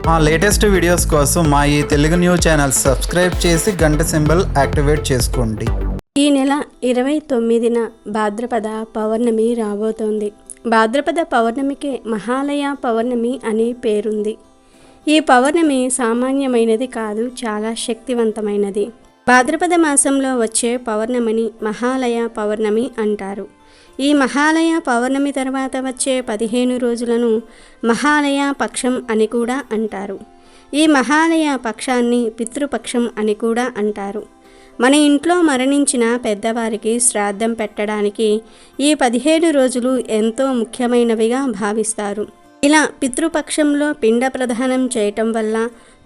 మా latest videos కోసం మా ఈ తెలుగు న్యూస్ ఛానల్ సబ్స్క్రైబ్ చేసి గంట సింబల్ యాక్టివేట్ చేసుకోండి. ఈ నెల 29న భాద్రపద పౌర్ణమి రాబోతోంది. భాద్రపద పౌర్ణమికి మహాలయ పౌర్ణమి అని పేరుంది. ఈ పౌర్ణమి సామాన్యమైనది కాదు, చాలా శక్తివంతమైనది. భాద్రపద మాసంలో వచ్చే పౌర్ణమిని మహాలయ పౌర్ణమి అంటారు. ఈ మహాలయ పౌర్ణమి తర్వాత వచ్చే 15 రోజులను మహాలయ పక్షం అని కూడా అంటారు. ఈ మహాలయ పక్షాన్ని పితృపక్షం అని కూడా అంటారు. మన ఇంట్లో మరణించిన పెద్దవారికి శ్రాద్ధం పెట్టడానికి ఈ 15 రోజులు ఎంతో ముఖ్యమైనవిగా భావిస్తారు. ఇలా పితృపక్షంలో పిండ ప్రదానం చేయటం వల్ల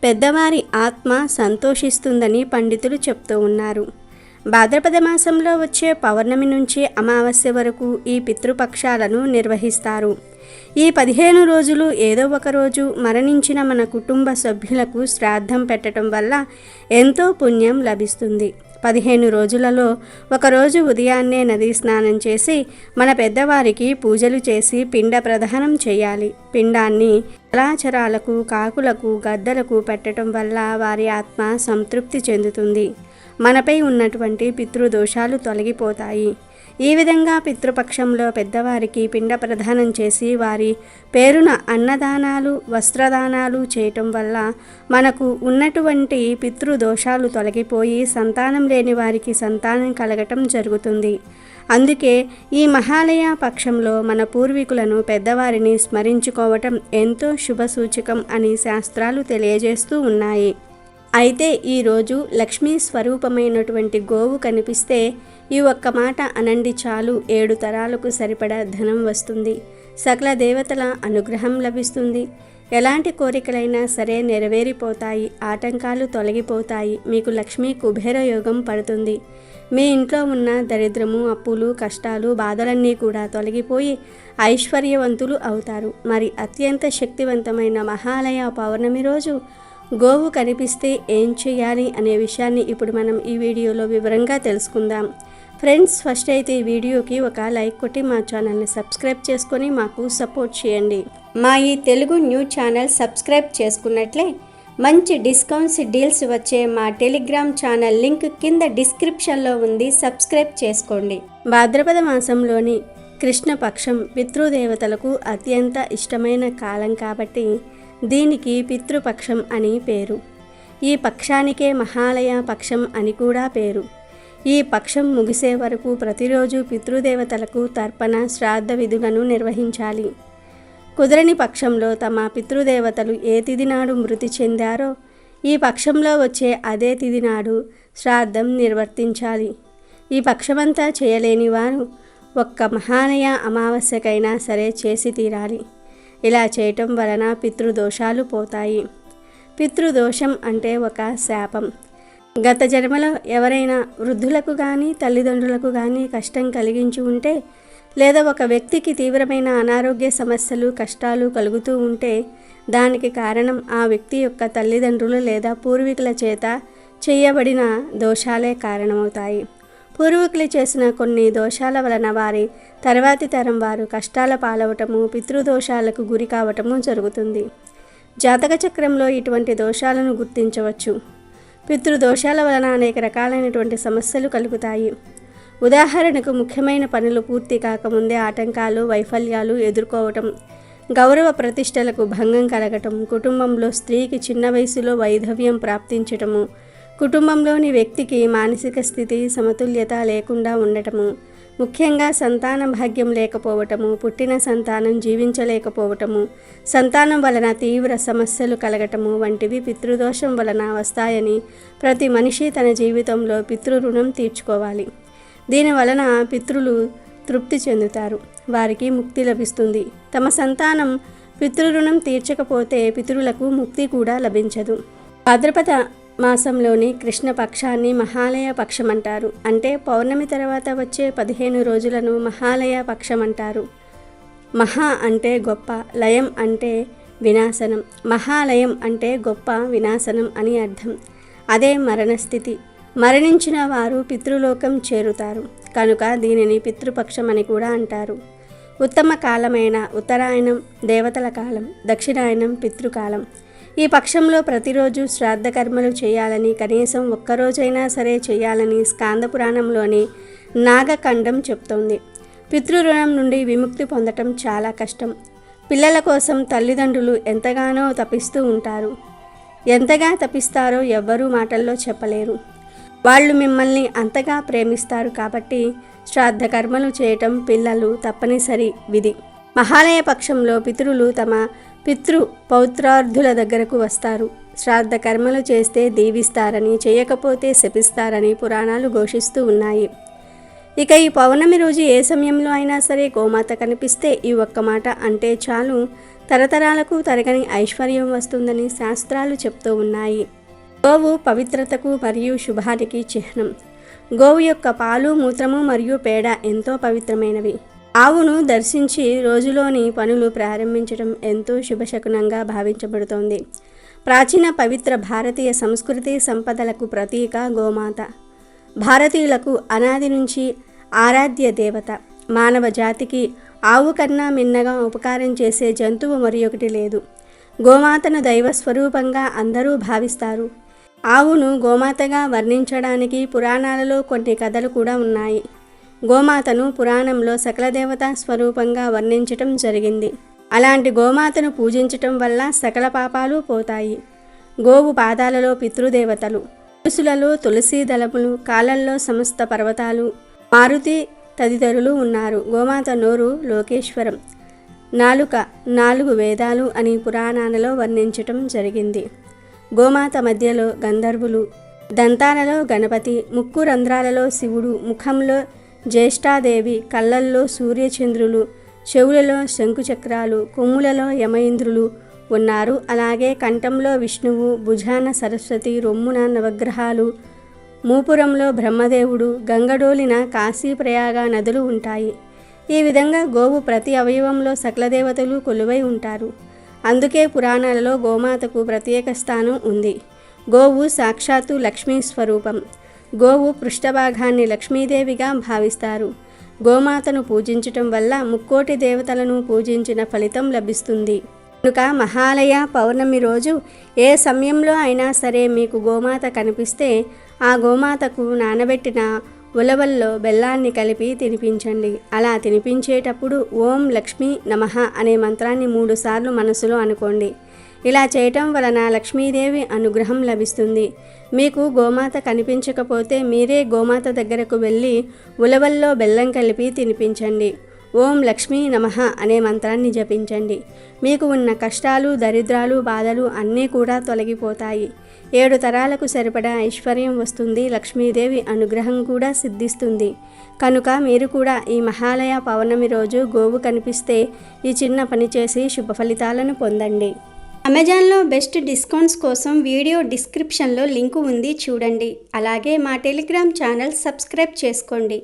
పెద్దవారి ఆత్మ సంతోషిస్తుందని పండితులు చెప్తూ ఉన్నారు. భాద్రపద మాసంలో వచ్చే పౌర్ణమి నుంచి అమావాస్య వరకు ఈ పితృపక్షాలను నిర్వహిస్తారు. ఈ 15 రోజులు ఏదో ఒక రోజు మరణించిన మన కుటుంబ సభ్యులకు శ్రాద్ధం పెట్టడం వల్ల ఎంతో పుణ్యం లభిస్తుంది. 15 రోజులలో ఒకరోజు ఉదయాన్నే నదీ స్నానం చేసి మన పెద్దవారికి పూజలు చేసి పిండ ప్రదానం చేయాలి. పిండాన్ని జలాచరాలకు, కాకులకు, గద్దలకు పెట్టడం వల్ల వారి ఆత్మ సంతృప్తి చెందుతుంది. మనపై ఉన్నటువంటి పితృదోషాలు తొలగిపోతాయి. ఈ విధంగా పితృపక్షంలో పెద్దవారికి పిండ ప్రదానం చేసి వారి పేరున అన్నదానాలు, వస్త్రదానాలు చేయటం వల్ల మనకు ఉన్నటువంటి పితృదోషాలు తొలగిపోయి సంతానం లేని వారికి సంతానం కలగటం జరుగుతుంది. అందుకే ఈ మహాలయ పక్షంలో మన పూర్వీకులను, పెద్దవారిని స్మరించుకోవటం ఎంతో శుభసూచకం అని శాస్త్రాలు తెలియజేస్తూ ఉన్నాయి. అయితే ఈరోజు లక్ష్మీ స్వరూపమైనటువంటి గోవు కనిపిస్తే ఈ ఒక్క మాట అనండి చాలు, 7 తరాలకు సరిపడా ధనం వస్తుంది, సకల దేవతల అనుగ్రహం లభిస్తుంది, ఎలాంటి కోరికలైనా సరే నెరవేరిపోతాయి, ఆటంకాలు తొలగిపోతాయి, మీకు లక్ష్మీ కుబేర యోగం పడుతుంది, మీ ఇంట్లో ఉన్న దరిద్రము, అప్పులు, కష్టాలు, బాధలన్నీ కూడా తొలగిపోయి ఐశ్వర్యవంతులు అవుతారు. మరి అత్యంత శక్తివంతమైన మహాలయ పౌర్ణమి రోజు గోవు కనిపిస్తే ఏం చేయాలి అనే విషయాన్ని ఇప్పుడు మనం ఈ వీడియోలో వివరంగా తెలుసుకుందాం. ఫ్రెండ్స్, ఫస్ట్ అయితే ఈ వీడియోకి ఒక లైక్ కొట్టి మా ఛానల్ని సబ్స్క్రైబ్ చేసుకొని మాకు సపోర్ట్ చేయండి. మా ఈ తెలుగు న్యూస్ ఛానల్ సబ్స్క్రైబ్ చేసుకున్నట్లే మంచి డిస్కౌంట్స్, డీల్స్ వచ్చే మా టెలిగ్రామ్ ఛానల్ లింక్ కింద డిస్క్రిప్షన్లో ఉంది, సబ్స్క్రైబ్ చేసుకోండి. భాద్రపద మాసంలోని కృష్ణపక్షం పితృదేవతలకు అత్యంత ఇష్టమైన కాలం కాబట్టి దీనికి పితృపక్షం అని పేరు. ఈ పక్షానికే మహాలయ పక్షం అని కూడా పేరు. ఈ పక్షం ముగిసే వరకు ప్రతిరోజు పితృదేవతలకు తర్పణ, శ్రాద్ధ విధులను నిర్వహించాలి. కుదరని పక్షంలో తమ పితృదేవతలు ఏ తిథి నాడు మృతి చెందారో ఈ పక్షంలో వచ్చే అదే తిథి నాడు శ్రాద్ధం నిర్వర్తించాలి. ఈ పక్షమంతా చేయలేని వారు ఒక్క మహాలయ అమావాస్యకైనా సరే చేసి తీరాలి. ఇలా చేయటం వలన పితృదోషాలు పోతాయి. పితృదోషం అంటే ఒక శాపం. గత జన్మలో ఎవరైనా వృద్ధులకు కానీ, తల్లిదండ్రులకు కానీ కష్టం కలిగించి ఉంటే, లేదా ఒక వ్యక్తికి తీవ్రమైన అనారోగ్య సమస్యలు, కష్టాలు కలుగుతూ ఉంటే దానికి కారణం ఆ వ్యక్తి యొక్క తల్లిదండ్రులు లేదా పూర్వీకుల చేత చేయబడిన దోషాలే కారణమవుతాయి. పూర్వీకులు చేసిన కొన్ని దోషాల వలన వారి తర్వాతి తరం వారు కష్టాల పాలవటము, పితృదోషాలకు గురి కావటము జరుగుతుంది. జాతక చక్రంలో ఇటువంటి దోషాలను గుర్తించవచ్చు. పితృదోషాల వలన అనేక రకాలైనటువంటి సమస్యలు కలుగుతాయి. ఉదాహరణకు ముఖ్యమైన పనులు పూర్తి కాకముందే ఆటంకాలు, వైఫల్యాలు ఎదుర్కోవటం, గౌరవ ప్రతిష్టలకు భంగం కలగటం, కుటుంబంలో స్త్రీకి చిన్న వయసులో వైధవ్యం ప్రాప్తించటము, కుటుంబంలోని వ్యక్తికి మానసిక స్థితి సమతుల్యత లేకుండా ఉండటము, ముఖ్యంగా సంతాన భాగ్యం లేకపోవటము, పుట్టిన సంతానం జీవించలేకపోవటము, సంతానం వలన తీవ్ర సమస్యలు కలగటము వంటివి పితృదోషం వలన వస్తాయని ప్రతి మనిషి తన జీవితంలో పితృరుణం తీర్చుకోవాలి. దీని వలన పితృలు తృప్తి చెందుతారు, వారికి ముక్తి లభిస్తుంది. తమ సంతానం పితృరుణం తీర్చకపోతే పితృలకు ముక్తి కూడా లభించదు. భాద్రపద మాసంలోని కృష్ణపక్షాన్ని మహాలయ పక్షం అంటారు. అంటే పౌర్ణమి తర్వాత వచ్చే 15 రోజులను మహాలయ పక్షం అంటారు. మహా అంటే గొప్ప, లయం అంటే వినాశనం. మహాలయం అంటే గొప్ప వినాశనం అని అర్థం. అదే మరణస్థితి. మరణించిన వారు పితృలోకం చేరుతారు కనుక దీనిని పితృపక్షం అని కూడా అంటారు. ఉత్తమ కాలమైన ఉత్తరాయణం దేవతల కాలం, దక్షిణాయనం పితృకాలం. ఈ పక్షంలో ప్రతిరోజు శ్రాద్ధ కర్మలు చేయాలని, కనీసం ఒక్కరోజైనా సరే చేయాలని స్కాంద పురాణంలోని నాగఖండం చెప్తోంది. పితృరుణం నుండి విముక్తి పొందటం చాలా కష్టం. పిల్లల కోసం తల్లిదండ్రులు ఎంతగానో తపిస్తూ ఉంటారు. ఎంతగా తపిస్తారో ఎవ్వరూ మాటల్లో చెప్పలేరు. వాళ్ళు మిమ్మల్ని అంతగా ప్రేమిస్తారు కాబట్టి శ్రాద్ధ కర్మలు చేయటం పిల్లలు తప్పనిసరి విధి. మహాలయ పక్షంలో పితరులు తమ పౌత్రార్థుల దగ్గరకు వస్తారు. శ్రాద్ధ కర్మలు చేస్తే దీవిస్తారని, చేయకపోతే శపిస్తారని పురాణాలు ఘోషిస్తూ ఉన్నాయి. ఇక ఈ పౌర్ణమి రోజు ఏ సమయంలో అయినా సరే గోమాత కనిపిస్తే ఈ ఒక్క మాట అంటే చాలు, తరతరాలకు తరగని ఐశ్వర్యం వస్తుందని శాస్త్రాలు చెప్తూ ఉన్నాయి. గోవు పవిత్రతకు మరియు శుభానికి చిహ్నం. గోవు యొక్క పాలు, మూత్రము మరియు పేడ ఎంతో పవిత్రమైనవి. ఆవును దర్శించి రోజులోని పనులు ప్రారంభించడం ఎంతో శుభశకునంగా భావించబడుతోంది. ప్రాచీన పవిత్ర భారతీయ సంస్కృతి సంపదలకు ప్రతీక గోమాత. భారతీయులకు అనాది నుంచి ఆరాధ్య దేవత. మానవ జాతికి ఆవు కన్నా మిన్నగా ఉపకారం చేసే జంతువు మరియొకటి లేదు. గోమాతను దైవ స్వరూపంగా అందరూ భావిస్తారు. ఆవును గోమాతగా వర్ణించడానికి పురాణాలలో కొన్ని కథలు కూడా ఉన్నాయి. గోమాతను పురాణంలో సకల దేవతా స్వరూపంగా వర్ణించటం జరిగింది. అలాంటి గోమాతను పూజించటం వల్ల సకల పాపాలు పోతాయి. గోవు పాదాలలో పితృదేవతలు, తులసులలో తులసీ దళములు, కాళ్ళల్లో సమస్త పర్వతాలు, మారుతి తదితరులు ఉన్నారు. గోమాత నోరు లోకేశ్వరం, నాలుక 4 వేదాలు అని పురాణాలలో వర్ణించటం జరిగింది. గోమాత మధ్యలో గంధర్వులు, దంతాలలో గణపతి, ముక్కు రంధ్రాలలో శివుడు, ముఖంలో జ్యేష్ఠాదేవి, కళ్ళల్లో సూర్యచంద్రులు, చెవులలో శంకుచక్రాలు, కొమ్ములలో యమయింద్రులు ఉన్నారు. అలాగే కంఠంలో విష్ణువు, భుజాన సరస్వతి, రొమ్మున నవగ్రహాలు, మూపురంలో బ్రహ్మదేవుడు, గంగడోలిన కాశీప్రయాగ నదులు ఉంటాయి. ఈ విధంగా గోవు ప్రతి అవయవంలో సకల దేవతలు కొలువై ఉంటారు. అందుకే పురాణాలలో గోమాతకు ప్రత్యేక స్థానం ఉంది. గోవు సాక్షాత్తు లక్ష్మీ స్వరూపం. గోవు పృష్ఠభాగాన్ని లక్ష్మీదేవిగా భావిస్తారు. గోమాతను పూజించటం వల్ల ముక్కోటి దేవతలను పూజించిన ఫలితం లభిస్తుంది. కనుక మహాలయ పౌర్ణమి రోజు ఏ సమయంలో అయినా సరే మీకు గోమాత కనిపిస్తే ఆ గోమాతకు నానబెట్టిన ఉలవల్లో బెల్లాన్ని కలిపి తినిపించండి. అలా తినిపించేటప్పుడు ఓం లక్ష్మీ నమః అనే మంత్రాన్ని 3 సార్లు మనసులో అనుకోండి. ఇలా చేయటం వలన లక్ష్మీదేవి అనుగ్రహం లభిస్తుంది. మీకు గోమాత కనిపించకపోతే మీరే గోమాత దగ్గరకు వెళ్ళి ఉలవల్లో బెల్లం కలిపి తినిపించండి. ఓం లక్ష్మీ నమః అనే మంత్రాన్ని జపించండి. మీకు ఉన్న కష్టాలు, దరిద్రాలు, బాధలు అన్నీ కూడా తొలగిపోతాయి. 7 తరాలకు సరిపడా ఐశ్వర్యం వస్తుంది. లక్ష్మీదేవి అనుగ్రహం కూడా సిద్ధిస్తుంది. కనుక మీరు కూడా ఈ మహాలయ పౌర్ణమి రోజు గోవు కనిపిస్తే ఈ చిన్న పని చేసి శుభ ఫలితాలను పొందండి. అమెజాన్లో బెస్ట్ డిస్కౌంట్స్ కోసం వీడియో డిస్క్రిప్షన్లో లింకు ఉంది, చూడండి. అలాగే మా టెలిగ్రామ్ ఛానల్ సబ్స్క్రైబ్ చేసుకోండి.